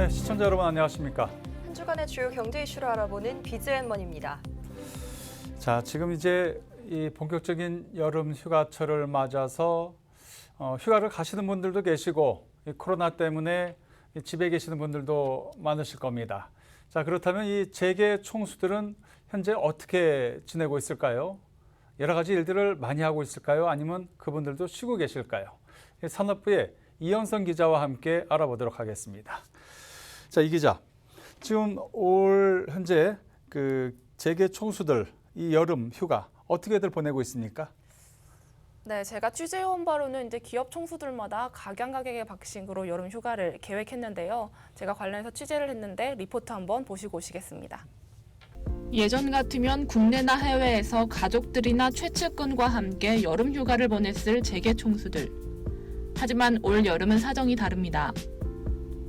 네, 시청자 여러분 안녕하십니까? 한 주간의 주요 경제 이슈를 알아보는 비즈앤먼입니다. 자, 지금 이제 이 본격적인 여름 휴가철을 맞아서 휴가를 가시는 분들도 계시고 이 코로나 때문에 집에 계시는 분들도 많으실 겁니다. 자, 그렇다면 이 재계 총수들은 현재 어떻게 지내고 있을까요? 여러 가지 일들을 많이 하고 있을까요? 아니면 그분들도 쉬고 계실까요? 산업부의 이영선 기자와 함께 알아보도록 하겠습니다. 자, 이 기자, 지금 올 현재 그 재계 총수들 이 여름 휴가 어떻게들 보내고 있습니까? 네, 제가 취재해온 바로는 이제 기업 총수들마다 각양각색의 방식으로 여름 휴가를 계획했는데요. 제가 관련해서 취재를 했는데 리포트 한번 보시고 오시겠습니다. 예전 같으면 국내나 해외에서 가족들이나 최측근과 함께 여름 휴가를 보냈을 재계 총수들. 하지만 올 여름은 사정이 다릅니다.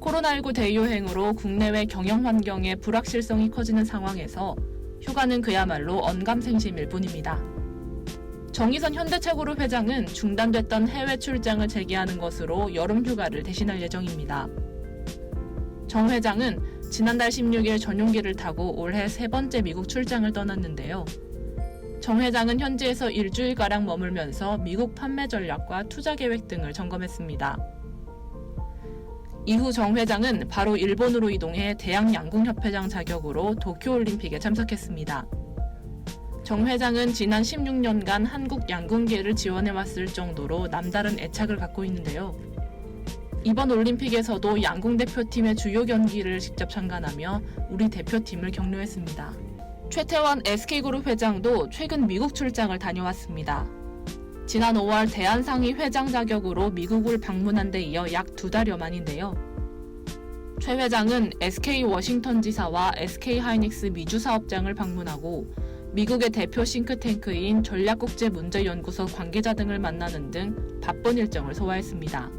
코로나19 대유행으로 국내외 경영 환경의 불확실성이 커지는 상황에서 휴가는 그야말로 언감생심일 뿐입니다. 정의선 현대차그룹 회장은 중단됐던 해외 출장을 재개하는 것으로 여름 휴가를 대신할 예정입니다. 정 회장은 지난달 16일 전용기를 타고 올해 세 번째 미국 출장을 떠났는데요. 정 회장은 현지에서 일주일가량 머물면서 미국 판매 전략과 투자 계획 등을 점검했습니다. 이후 정 회장은 바로 일본으로 이동해 대한양궁협회장 자격으로 도쿄올림픽에 참석했습니다. 정 회장은 지난 16년간 한국 양궁계를 지원해왔을 정도로 남다른 애착을 갖고 있는데요. 이번 올림픽에서도 양궁 대표팀의 주요 경기를 직접 참관하며 우리 대표팀을 격려했습니다. 최태원 SK그룹 회장도 최근 미국 출장을 다녀왔습니다. 지난 5월 대한상의 회장 자격으로 미국을 방문한 데 이어 약 2달여 만인데요. 최 회장은 SK 워싱턴 지사와 SK 하이닉스 미주 사업장을 방문하고 미국의 대표 싱크탱크인 전략국제문제연구소 관계자 등을 만나는 등 바쁜 일정을 소화했습니다.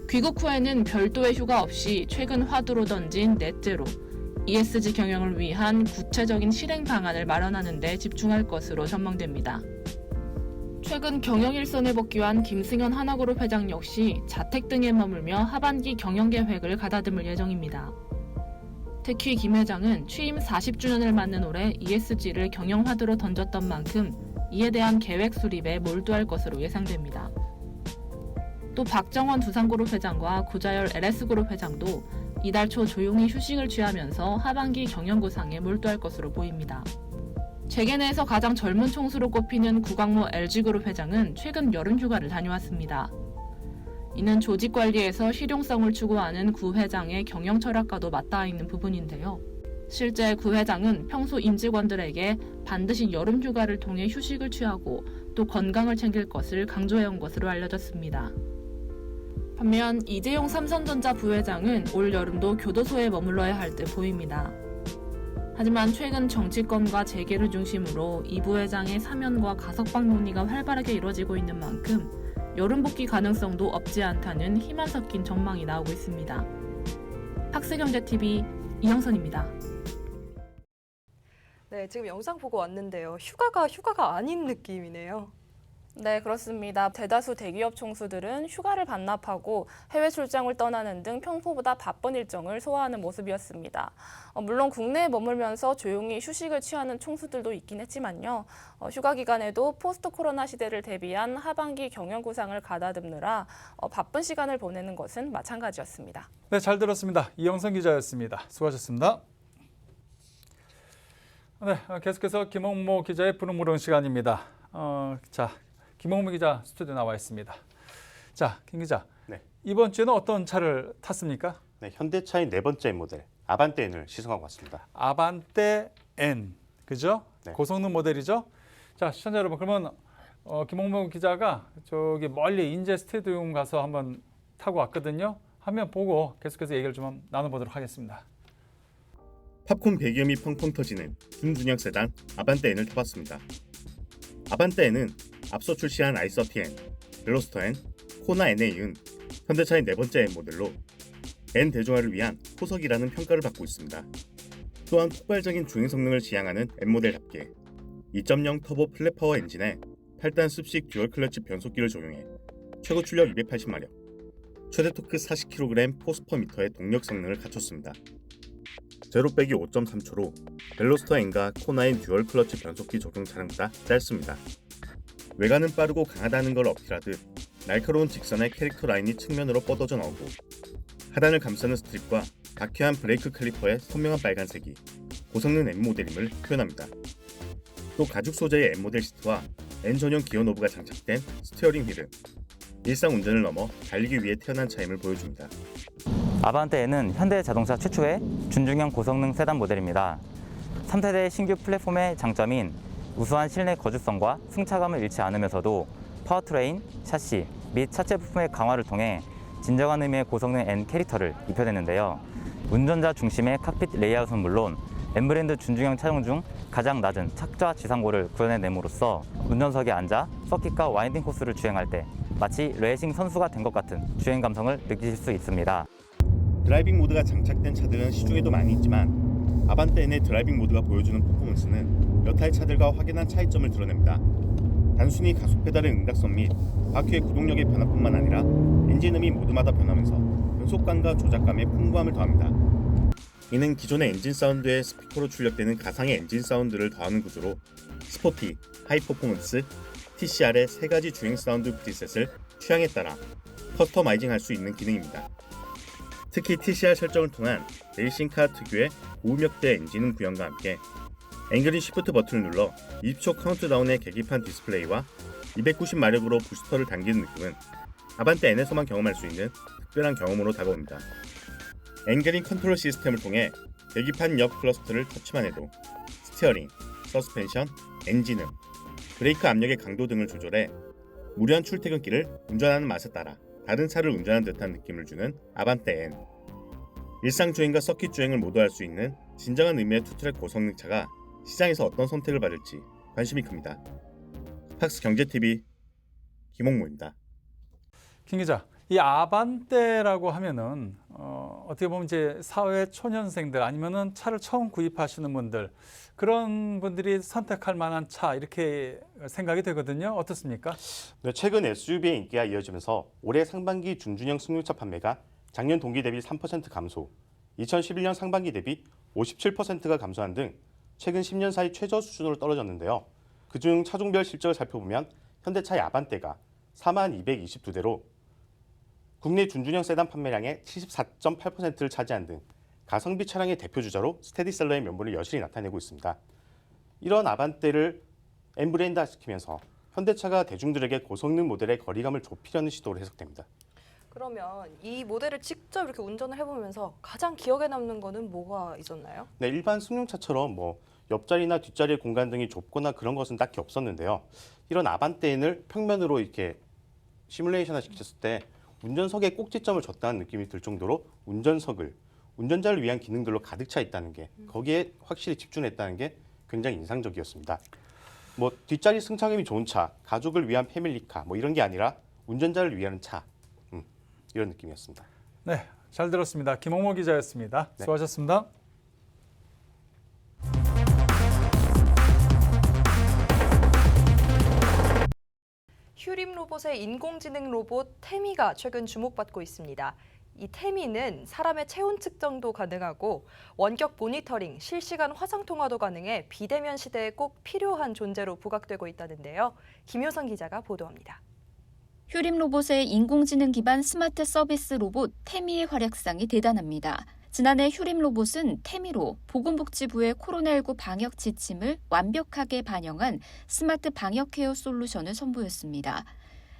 귀국 후에는 별도의 휴가 없이 최근 화두로 던진 넷제로, ESG 경영을 위한 구체적인 실행 방안을 마련하는 데 집중할 것으로 전망됩니다. 최근 경영 일선에 복귀한 김승현 하나그룹 회장 역시 자택 등에 머물며 하반기 경영 계획을 가다듬을 예정입니다. 특히 김 회장은 취임 40주년을 맞는 올해 ESG를 경영 화두로 던졌던 만큼 이에 대한 계획 수립에 몰두할 것으로 예상됩니다. 또 박정원 두산그룹 회장과 구자열 LS그룹 회장도 이달 초 조용히 휴식을 취하면서 하반기 경영 구상에 몰두할 것으로 보입니다. 재계 내에서 가장 젊은 총수로 꼽히는 구광모 LG그룹 회장은 최근 여름 휴가를 다녀왔습니다. 이는 조직 관리에서 실용성을 추구하는 구 회장의 경영 철학과도 맞닿아 있는 부분인데요. 실제 구 회장은 평소 임직원들에게 반드시 여름 휴가를 통해 휴식을 취하고 또 건강을 챙길 것을 강조해온 것으로 알려졌습니다. 반면 이재용 삼성전자 부회장은 올 여름도 교도소에 머물러야 할 듯 보입니다. 하지만 최근 정치권과 재계를 중심으로 이 부회장의 사면과 가석방 논의가 활발하게 이루어지고 있는 만큼 여름 복귀 가능성도 없지 않다는 희망 섞인 전망이 나오고 있습니다. 학스경제TV 이영선입니다. 네, 지금 영상 보고 왔는데요. 휴가가 아닌 느낌이네요. 네, 그렇습니다. 대다수 대기업 총수들은 휴가를 반납하고 해외 출장을 떠나는 등 평소보다 바쁜 일정을 소화하는 모습이었습니다. 물론 국내에 머물면서 조용히 휴식을 취하는 총수들도 있긴 했지만요. 휴가 기간에도 포스트 코로나 시대를 대비한 하반기 경영 구상을 가다듬느라 바쁜 시간을 보내는 것은 마찬가지였습니다. 네, 잘 들었습니다. 이영선 기자였습니다. 수고하셨습니다. 네, 계속해서 김홍모 기자의 푸른무릉 시간입니다. 자, 김홍모 기자 스튜디오에 나와 있습니다. 자, 김 기자, 네. 이번 주에는 어떤 차를 탔습니까? 네, 현대차의 네 번째 모델 아반떼 N을 시승하고 왔습니다. 아반떼 N, 그죠? 네. 고성능 모델이죠? 자, 시청자 여러분, 그러면 김홍모 기자가 저기 멀리 인제 스테디움 가서 한번 타고 왔거든요. 화면 보고 계속해서 얘기를 좀 나눠보도록 하겠습니다. 팝콘 배기음이 펑펑 터지는 준준형 세단 아반떼 N을 타봤습니다. 아반떼 N은 앞서 출시한 i30N, 벨로스터 N, 코나 N에 이은 현대차의 네 번째 N 모델로 N 대중화를 위한 포석이라는 평가를 받고 있습니다. 또한 폭발적인 주행 성능을 지향하는 N 모델답게 2.0 터보 플랫파워 엔진에 8단 습식 듀얼 클러치 변속기를 적용해 최고 출력 280마력, 최대 토크 40kg 포스퍼미터의 동력 성능을 갖췄습니다. 제로 빼기 5.3초로 벨로스터 N과 코나인 듀얼 클러치 변속기 적용 차량보다 짧습니다. 외관은 빠르고 강하다는 걸 어필하듯 날카로운 직선의 캐릭터 라인이 측면으로 뻗어져 나오고 하단을 감싸는 스트립과 다큐한 브레이크 칼리퍼의 선명한 빨간색이 고성능 N 모델임을 표현합니다. 또 가죽 소재의 N 모델 시트와 N 전용 기어 노브가 장착된 스티어링 휠은 일상 운전을 넘어 달리기 위해 태어난 차임을 보여줍니다. 아반떼는 현대자동차 최초의 준중형 고성능 세단 모델입니다. 3세대 신규 플랫폼의 장점인 우수한 실내 거주성과 승차감을 잃지 않으면서도 파워트레인, 샤시 및 차체 부품의 강화를 통해 진정한 의미의 고성능 N 캐릭터를 입혀냈는데요. 운전자 중심의 칵핏 레이아웃은 물론 N브랜드 준중형 차종 중 가장 낮은 착좌 지상고를 구현해냄으로써 운전석에 앉아 서킷과 와인딩 코스를 주행할 때 마치 레이싱 선수가 된 것 같은 주행 감성을 느끼실 수 있습니다. 드라이빙 모드가 장착된 차들은 시중에도 많이 있지만 아반떼 N의 드라이빙 모드가 보여주는 퍼포먼스는 여타의 차들과 확연한 차이점을 드러냅니다. 단순히 가속 페달의 응답성 및 바퀴의 구동력의 변화뿐만 아니라 엔진음이 모드마다 변하면서 변속감과 조작감에 풍부함을 더합니다. 이는 기존의 엔진 사운드에 스피커로 출력되는 가상의 엔진 사운드를 더하는 구조로 스포티, 하이 퍼포먼스, TCR의 세 가지 주행 사운드 프리셋을 취향에 따라 커스터마이징할 수 있는 기능입니다. 특히 TCR 설정을 통한 레이싱카 특유의 고음역대 엔진음 구현과 함께 앵그린 시프트 버튼을 눌러 20초 카운트다운의 계기판 디스플레이와 290마력으로 부스터를 당기는 느낌은 아반떼 N에서만 경험할 수 있는 특별한 경험으로 다가옵니다. 앵그린 컨트롤 시스템을 통해 계기판 옆 클러스터를 터치만 해도 스티어링, 서스펜션, 엔진음, 브레이크 압력의 강도 등을 조절해 무료한 출퇴근길을 운전하는 맛에 따라 다른 차를 운전하는 듯한 느낌을 주는 아반떼 N. 일상 주행과 서킷 주행을 모두 할 수 있는 진정한 의미의 투트랙 고성능 차가 시장에서 어떤 선택을 받을지 관심이 큽니다. 팍스 경제TV 김홍모입니다. 김 기자, 이 아반떼라고 하면은 어떻게 보면 이제 사회 초년생들 아니면은 차를 처음 구입하시는 분들 그런 분들이 선택할 만한 차 이렇게 생각이 되거든요. 어떻습니까? 네, 최근 SUV의 인기가 이어지면서 올해 상반기 준중형 승용차 판매가 작년 동기 대비 3% 감소, 2011년 상반기 대비 57%가 감소한 등 최근 10년 사이 최저 수준으로 떨어졌는데요. 그중 차종별 실적을 살펴보면 현대차의 아반떼가 4222대로 국내 준중형 세단 판매량의 74.8%를 차지한 등 가성비 차량의 대표 주자로 스테디셀러의 면모를 여실히 나타내고 있습니다. 이런 아반떼를 N브랜드화시키면서 현대차가 대중들에게 고성능 모델의 거리감을 좁히려는 시도로 해석됩니다. 그러면 이 모델을 직접 이렇게 운전을 해보면서 가장 기억에 남는 거는 뭐가 있었나요? 네, 일반 승용차처럼 옆자리나 뒷자리의 공간 등이 좁거나 그런 것은 딱히 없었는데요. 이런 아반떼인을 평면으로 이렇게 시뮬레이션화 시켰을 때 운전석에 꼭지점을 줬다는 느낌이 들 정도로 운전석을 운전자를 위한 기능들로 가득 차 있다는 게 거기에 확실히 집중했다는 게 굉장히 인상적이었습니다. 뒷자리 승차감이 좋은 차, 가족을 위한 패밀리카 이런 게 아니라 운전자를 위한 차 이런 느낌이었습니다. 네, 잘 들었습니다. 김홍모 기자였습니다. 네. 수고하셨습니다. 휴림 로봇의 인공지능 로봇 태미가 최근 주목받고 있습니다. 이 태미는 사람의 체온 측정도 가능하고 원격 모니터링, 실시간 화상 통화도 가능해 비대면 시대에 꼭 필요한 존재로 부각되고 있다는데요. 김효선 기자가 보도합니다. 휴림 로봇의 인공지능 기반 스마트 서비스 로봇 태미의 활약상이 대단합니다. 지난해 휴림 로봇은 태미로 보건복지부의 코로나19 방역 지침을 완벽하게 반영한 스마트 방역 케어 솔루션을 선보였습니다.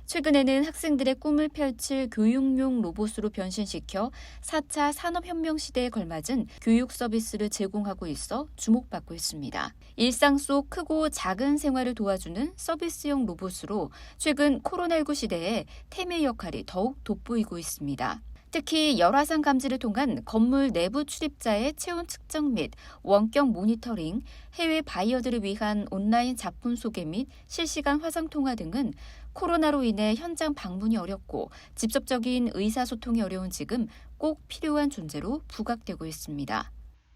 최근에는 학생들의 꿈을 펼칠 교육용 로봇으로 변신시켜 4차 산업혁명 시대에 걸맞은 교육 서비스를 제공하고 있어 주목받고 있습니다. 일상 속 크고 작은 생활을 도와주는 서비스용 로봇으로 최근 코로나19 시대에 태미의 역할이 더욱 돋보이고 있습니다. 특히 열화상 감지를 통한 건물 내부 출입자의 체온 측정 및 원격 모니터링, 해외 바이어들을 위한 온라인 작품 소개 및 실시간 화상 통화 등은 코로나로 인해 현장 방문이 어렵고 직접적인 의사소통이 어려운 지금 꼭 필요한 존재로 부각되고 있습니다.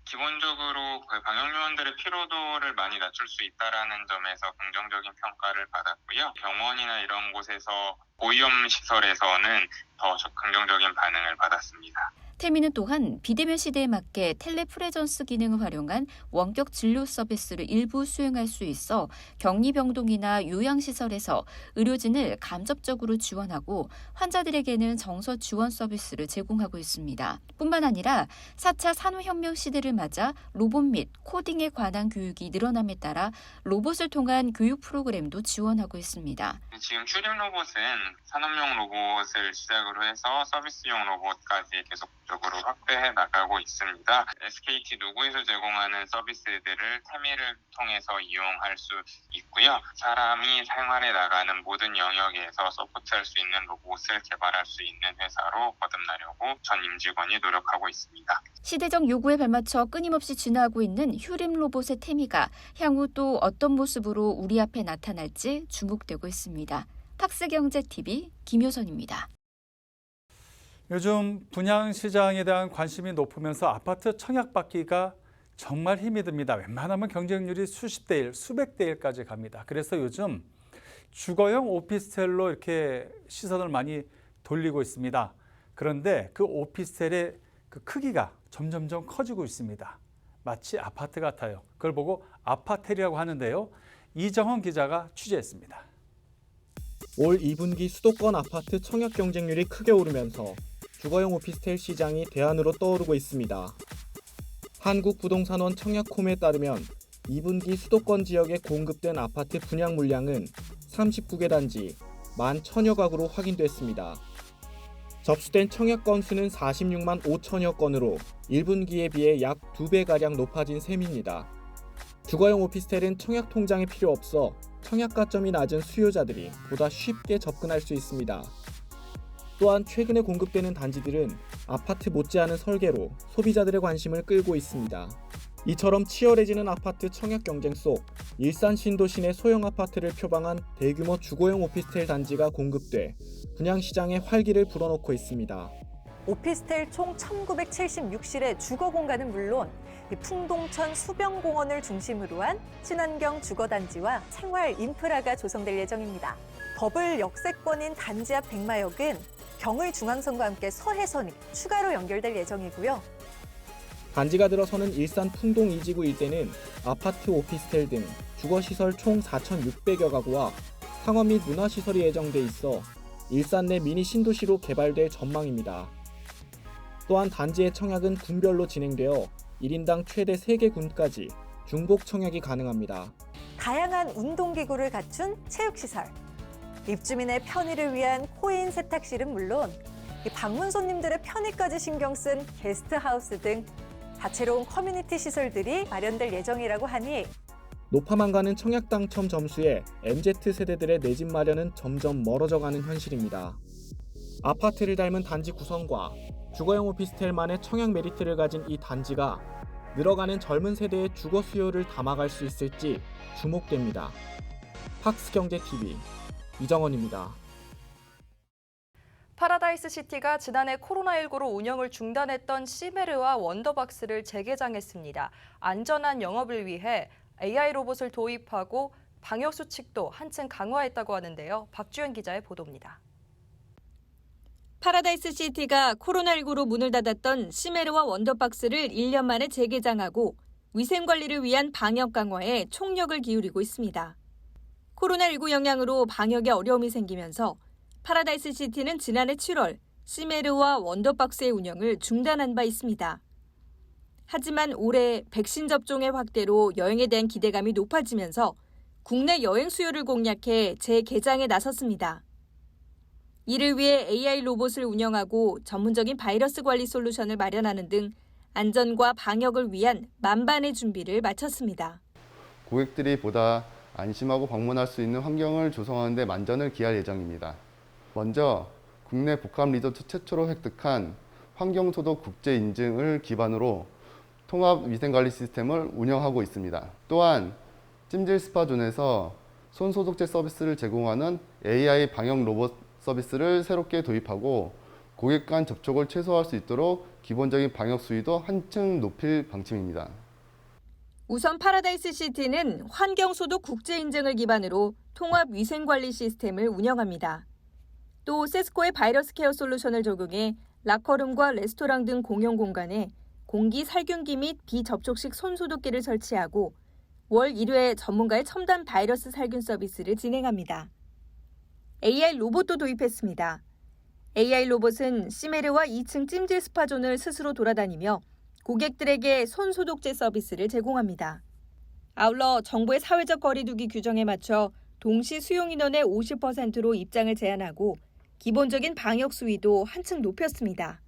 기본적으로 방역 요원들의 피로도를 많이 낮출 수 있다라는 점에서 긍정적인 평가를 받았고요. 병원이나 이런 곳에서 고위험 시설에서는 더 긍정적인 반응을 받았습니다. 태미는 또한 비대면 시대에 맞게 텔레프레전스 기능을 활용한 원격 진료 서비스를 일부 수행할 수 있어 격리병동이나 요양시설에서 의료진을 간접적으로 지원하고 환자들에게는 정서 지원 서비스를 제공하고 있습니다. 뿐만 아니라 4차 산업혁명 시대를 맞아 로봇 및 코딩에 관한 교육이 늘어남에 따라 로봇을 통한 교육 프로그램도 지원하고 있습니다. 지금 휴림 로봇은 산업용 로봇을 시작으로 해서 서비스용 로봇까지 계속적으로 확대해 나가고 있습니다. SKT 누구에서 제공하는 서비스들을 태미를 통해서 이용할 수 있고요. 사람이 생활해 나가는 모든 영역에서 서포트할 수 있는 로봇을 개발할 수 있는 회사로 거듭나려고 전 임직원이 노력하고 있습니다. 시대적 요구에 발맞춰 끊임없이 진화하고 있는 휴림 로봇의 태미가 향후 또 어떤 모습으로 우리 앞에 나타날지 주목되고 있습니다. 팍스경제TV 김효선입니다. 요즘 분양 시장에 대한 관심이 높으면서 아파트 청약받기가 정말 힘이 듭니다. 웬만하면 경쟁률이 수십 대 1, 수백 대 1까지 갑니다. 그래서 요즘 주거용 오피스텔로 이렇게 시선을 많이 돌리고 있습니다. 그런데 그 오피스텔의 그 크기가 점점점 커지고 있습니다. 마치 아파트 같아요. 그걸 보고 아파텔이라고 하는데요. 이정헌 기자가 취재했습니다. 올 2분기 수도권 아파트 청약 경쟁률이 크게 오르면서 주거용 오피스텔 시장이 대안으로 떠오르고 있습니다. 한국부동산원 청약홈에 따르면 2분기 수도권 지역에 공급된 아파트 분양 물량은 39개 단지 11,000여 가구로 확인됐습니다. 접수된 청약 건수는 46만 5천여 건으로 1분기에 비해 약 2배가량 높아진 셈입니다. 주거용 오피스텔은 청약 통장이 필요 없어 청약가점이 낮은 수요자들이 보다 쉽게 접근할 수 있습니다. 또한 최근에 공급되는 단지들은 아파트 못지않은 설계로 소비자들의 관심을 끌고 있습니다. 이처럼 치열해지는 아파트 청약 경쟁 속 일산 신도시 내 소형 아파트를 표방한 대규모 주거용 오피스텔 단지가 공급돼 분양시장에 활기를 불어넣고 있습니다. 오피스텔 총 1976실의 주거 공간은 물론 풍동천 수변공원을 중심으로 한 친환경 주거단지와 생활 인프라가 조성될 예정입니다. 더블 역세권인 단지 앞 백마역은 경의중앙선과 함께 서해선이 추가로 연결될 예정이고요. 단지가 들어서는 일산 풍동 2지구 일대는 아파트, 오피스텔 등 주거시설 총 4,600여 가구와 상업 및 문화시설이 예정돼 있어 일산 내 미니 신도시로 개발될 전망입니다. 또한 단지의 청약은 군별로 진행되어 1인당 최대 3개 군까지 중복 청약이 가능합니다. 다양한 운동기구를 갖춘 체육시설, 입주민의 편의를 위한 코인 세탁실은 물론 방문 손님들의 편의까지 신경 쓴 게스트하우스 등 다채로운 커뮤니티 시설들이 마련될 예정이라고 하니 높아만 가는 청약 당첨 점수에 MZ세대들의 내 집 마련은 점점 멀어져가는 현실입니다. 아파트를 닮은 단지 구성과 주거용 오피스텔만의 청약 메리트를 가진 이 단지가 늘어가는 젊은 세대의 주거 수요를 담아갈 수 있을지 주목됩니다. 팍스경제TV 이정헌입니다. 파라다이스 시티가 지난해 코로나19로 운영을 중단했던 시메르와 원더박스를 재개장했습니다. 안전한 영업을 위해 AI 로봇을 도입하고 방역 수칙도 한층 강화했다고 하는데요. 박주연 기자의 보도입니다. 파라다이스 시티가 코로나19로 문을 닫았던 시메르와 원더박스를 1년 만에 재개장하고 위생관리를 위한 방역 강화에 총력을 기울이고 있습니다. 코로나19 영향으로 방역에 어려움이 생기면서 파라다이스 시티는 지난해 7월 시메르와 원더박스의 운영을 중단한 바 있습니다. 하지만 올해 백신 접종의 확대로 여행에 대한 기대감이 높아지면서 국내 여행 수요를 공략해 재개장에 나섰습니다. 이를 위해 AI 로봇을 운영하고 전문적인 바이러스 관리 솔루션을 마련하는 등 안전과 방역을 위한 만반의 준비를 마쳤습니다. 고객들이 보다 안심하고 방문할 수 있는 환경을 조성하는 데 만전을 기할 예정입니다. 먼저 국내 복합 리조트 최초로 획득한 환경소독 국제 인증을 기반으로 통합 위생관리 시스템을 운영하고 있습니다. 또한 찜질 스파존에서 손소독제 서비스를 제공하는 AI 방역 로봇 서비스를 새롭게 도입하고 고객 간 접촉을 최소화할 수 있도록 기본적인 방역 수위도 한층 높일 방침입니다. 우선 파라다이스 시티는 환경소독 국제 인증을 기반으로 통합 위생관리 시스템을 운영합니다. 또 세스코의 바이러스 케어 솔루션을 적용해 라커룸과 레스토랑 등 공용 공간에 공기 살균기 및 비접촉식 손소독기를 설치하고 월 1회 전문가의 첨단 바이러스 살균 서비스를 진행합니다. AI 로봇도 도입했습니다. AI 로봇은 시메르와 2층 찜질 스파존을 스스로 돌아다니며 고객들에게 손소독제 서비스를 제공합니다. 아울러 정부의 사회적 거리두기 규정에 맞춰 동시 수용 인원의 50%로 입장을 제한하고 기본적인 방역 수위도 한층 높였습니다.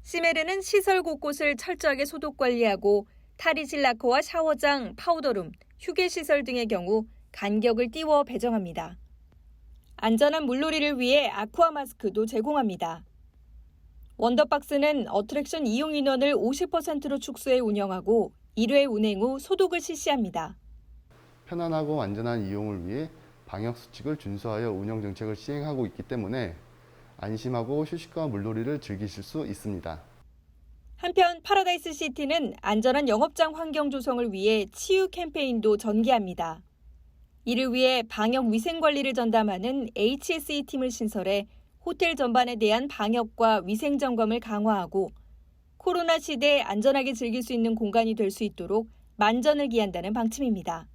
시메르는 시설 곳곳을 철저하게 소독 관리하고 탈의실 라커와 샤워장, 파우더룸, 휴게시설 등의 경우 간격을 띄워 배정합니다. 안전한 물놀이를 위해 아쿠아 마스크도 제공합니다. 원더박스는 어트랙션 이용 인원을 50%로 축소해 운영하고 1회 운행 후 소독을 실시합니다. 편안하고 안전한 이용을 위해 방역 수칙을 준수하여 운영 정책을 시행하고 있기 때문에 안심하고 휴식과 물놀이를 즐기실 수 있습니다. 한편 파라다이스 시티는 안전한 영업장 환경 조성을 위해 치유 캠페인도 전개합니다. 이를 위해 방역 위생 관리를 전담하는 HSE 팀을 신설해 호텔 전반에 대한 방역과 위생 점검을 강화하고 코로나 시대에 안전하게 즐길 수 있는 공간이 될 수 있도록 만전을 기한다는 방침입니다.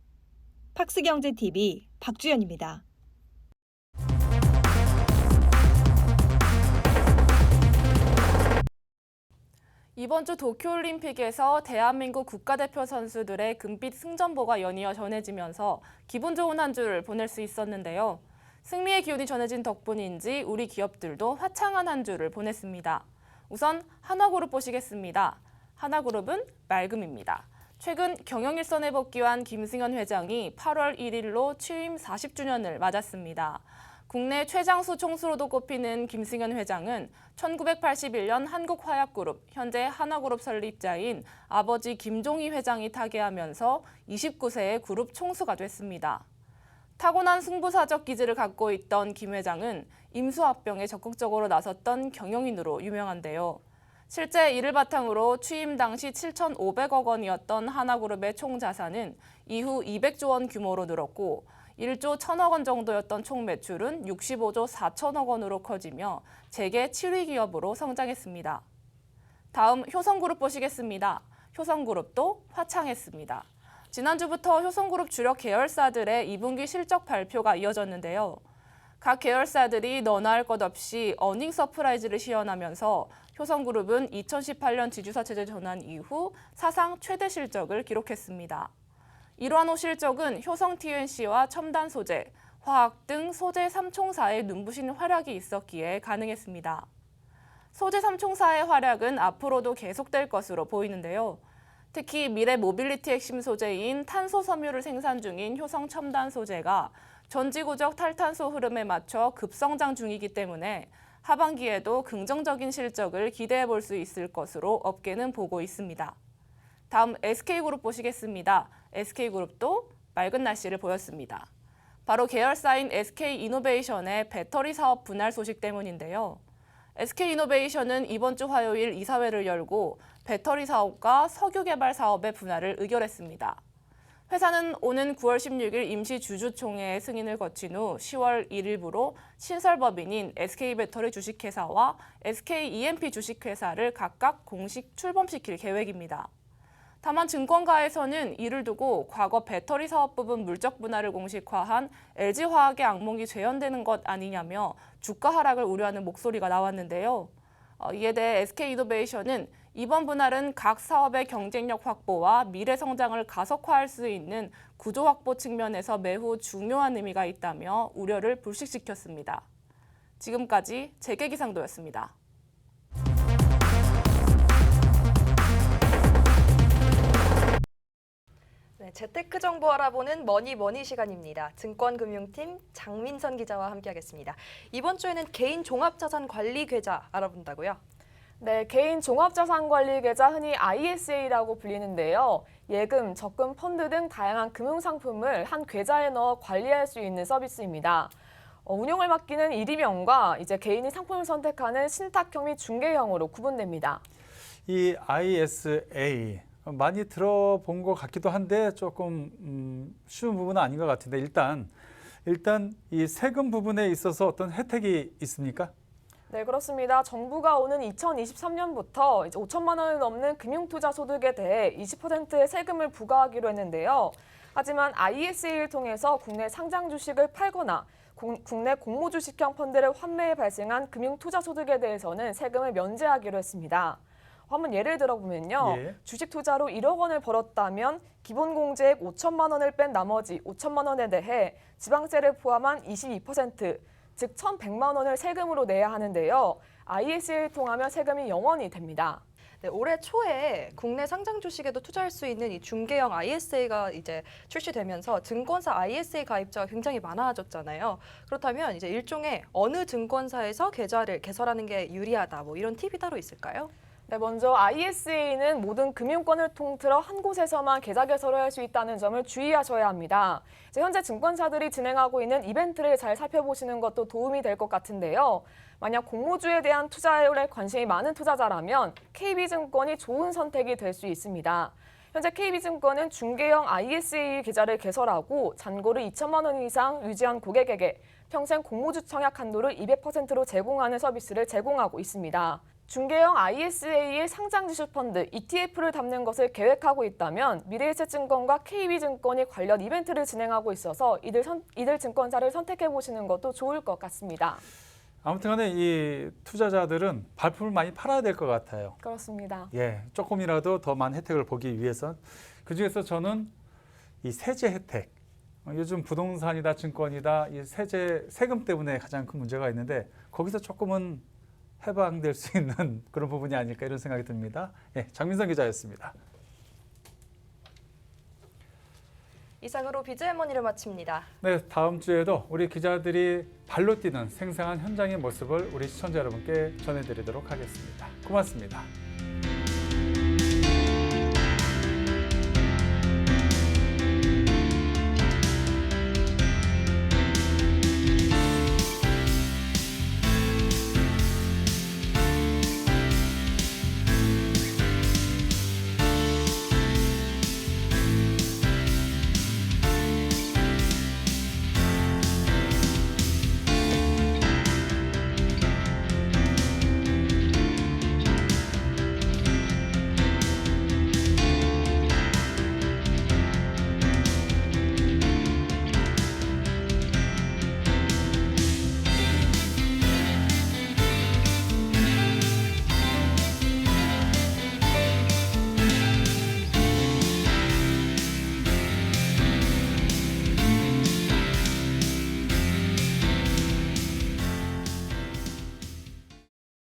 팍스경제TV 박주연입니다. 이번 주 도쿄올림픽에서 대한민국 국가대표 선수들의 금빛 승전보가 연이어 전해지면서 기분 좋은 한 주를 보낼 수 있었는데요. 승리의 기운이 전해진 덕분인지 우리 기업들도 화창한 한 주를 보냈습니다. 우선 하나그룹 보시겠습니다. 하나그룹은 맑음입니다. 최근 경영일선에 복귀한 김승현 회장이 8월 1일로 취임 40주년을 맞았습니다. 국내 최장수 총수로도 꼽히는 김승현 회장은 1981년 한국화약그룹, 현재 하나그룹 설립자인 아버지 김종희 회장이 타계하면서 29세의 그룹 총수가 됐습니다. 타고난 승부사적 기질을 갖고 있던 김 회장은 임수합병에 적극적으로 나섰던 경영인으로 유명한데요. 실제 이를 바탕으로 취임 당시 7,500억 원이었던 하나그룹의 총 자산은 이후 200조 원 규모로 늘었고 1조 1,000억 원 정도였던 총 매출은 65조 4천억 원으로 커지며 재계 7위 기업으로 성장했습니다. 다음 효성그룹 보시겠습니다. 효성그룹도 화창했습니다. 지난주부터 효성그룹 주력 계열사들의 2분기 실적 발표가 이어졌는데요. 각 계열사들이 너나 할 것 없이 어닝 서프라이즈를 시연하면서 효성그룹은 2018년 지주사 체제 전환 이후 사상 최대 실적을 기록했습니다. 이러한 실적은 효성 TNC와 첨단 소재, 화학 등 소재 3총사의 눈부신 활약이 있었기에 가능했습니다. 소재 3총사의 활약은 앞으로도 계속될 것으로 보이는데요. 특히 미래 모빌리티 핵심 소재인 탄소 섬유를 생산 중인 효성 첨단 소재가 전지구적 탈탄소 흐름에 맞춰 급성장 중이기 때문에 하반기에도 긍정적인 실적을 기대해 볼 수 있을 것으로 업계는 보고 있습니다. 다음 SK그룹 보시겠습니다. SK그룹도 맑은 날씨를 보였습니다. 바로 계열사인 SK이노베이션의 배터리 사업 분할 소식 때문인데요. SK이노베이션은 이번 주 화요일 이사회를 열고 배터리 사업과 석유 개발 사업의 분할을 의결했습니다. 회사는 오는 9월 16일 임시 주주총회 승인을 거친 후 10월 1일부로 신설법인인 SK배터리 주식회사와 SKEMP 주식회사를 각각 공식 출범시킬 계획입니다. 다만 증권가에서는 이를 두고 과거 배터리 사업 부분 물적 분할을 공식화한 LG화학의 악몽이 재현되는 것 아니냐며 주가 하락을 우려하는 목소리가 나왔는데요. 이에 대해 SK이노베이션은 이번 분할은 각 사업의 경쟁력 확보와 미래 성장을 가속화할 수 있는 구조 확보 측면에서 매우 중요한 의미가 있다며 우려를 불식시켰습니다. 지금까지 재계기상도였습니다. 네, 재테크 정보 알아보는 머니머니 시간입니다. 증권금융팀 장민선 기자와 함께하겠습니다. 이번 주에는 개인 종합자산관리 계좌 알아본다고요? 네, 개인 종합자산관리 계좌 흔히 ISA라고 불리는데요. 예금, 적금, 펀드 등 다양한 금융상품을 한 계좌에 넣어 관리할 수 있는 서비스입니다. 운용을 맡기는 일임형과 이제 개인이 상품을 선택하는 신탁형 및 중개형으로 구분됩니다. 이 ISA 많이 들어본 것 같기도 한데 조금 쉬운 부분은 아닌 것 같은데 일단 일단 이 세금 부분에 있어서 어떤 혜택이 있습니까? 네, 그렇습니다. 정부가 오는 2023년부터 이제 5천만 원을 넘는 금융투자 소득에 대해 20%의 세금을 부과하기로 했는데요. 하지만 ISA를 통해서 국내 상장 주식을 팔거나 국내 공모주식형 펀드를 환매해 발생한 금융투자 소득에 대해서는 세금을 면제하기로 했습니다. 한번 예를 들어보면요. 예. 주식 투자로 1억 원을 벌었다면 기본 공제액 5천만 원을 뺀 나머지 5천만 원에 대해 지방세를 포함한 22%, 즉 1,100만 원을 세금으로 내야 하는데요. ISA를 통하면 세금이 0원이 됩니다. 네, 올해 초에 국내 상장 주식에도 투자할 수 있는 이 중개형 ISA가 이제 출시되면서 증권사 ISA 가입자가 굉장히 많아졌잖아요. 그렇다면 이제 일종의 어느 증권사에서 계좌를 개설하는 게 유리하다, 뭐 이런 팁이 따로 있을까요? 네, 먼저 ISA는 모든 금융권을 통틀어 한 곳에서만 계좌 개설을 할 수 있다는 점을 주의하셔야 합니다. 현재 증권사들이 진행하고 있는 이벤트를 잘 살펴보시는 것도 도움이 될 것 같은데요. 만약 공모주에 대한 투자에 관심이 많은 투자자라면 KB증권이 좋은 선택이 될 수 있습니다. 현재 KB증권은 중개형 ISA 계좌를 개설하고 잔고를 2천만 원 이상 유지한 고객에게 평생 공모주 청약 한도를 200%로 제공하는 서비스를 제공하고 있습니다. 중개형 ISA의 상장 지수 펀드 ETF를 담는 것을 계획하고 있다면 미래에셋증권과 KB증권이 관련 이벤트를 진행하고 있어서 이들 증권사를 선택해 보시는 것도 좋을 것 같습니다. 아무튼 간에 이 투자자들은 발품을 많이 팔아야 될 것 같아요. 그렇습니다. 예, 조금이라도 더 많은 혜택을 보기 위해서 그중에서 저는 이 세제 혜택, 요즘 부동산이다 증권이다 이 세금 때문에 가장 큰 문제가 있는데 거기서 조금은 해방될 수 있는 그런 부분이 아닐까 이런 생각이 듭니다. 예, 장민선 기자였습니다. 이상으로 비즈할머니를 마칩니다. 네, 다음 주에도 우리 기자들이 발로 뛰는 생생한 현장의 모습을 우리 시청자 여러분께 전해드리도록 하겠습니다. 고맙습니다.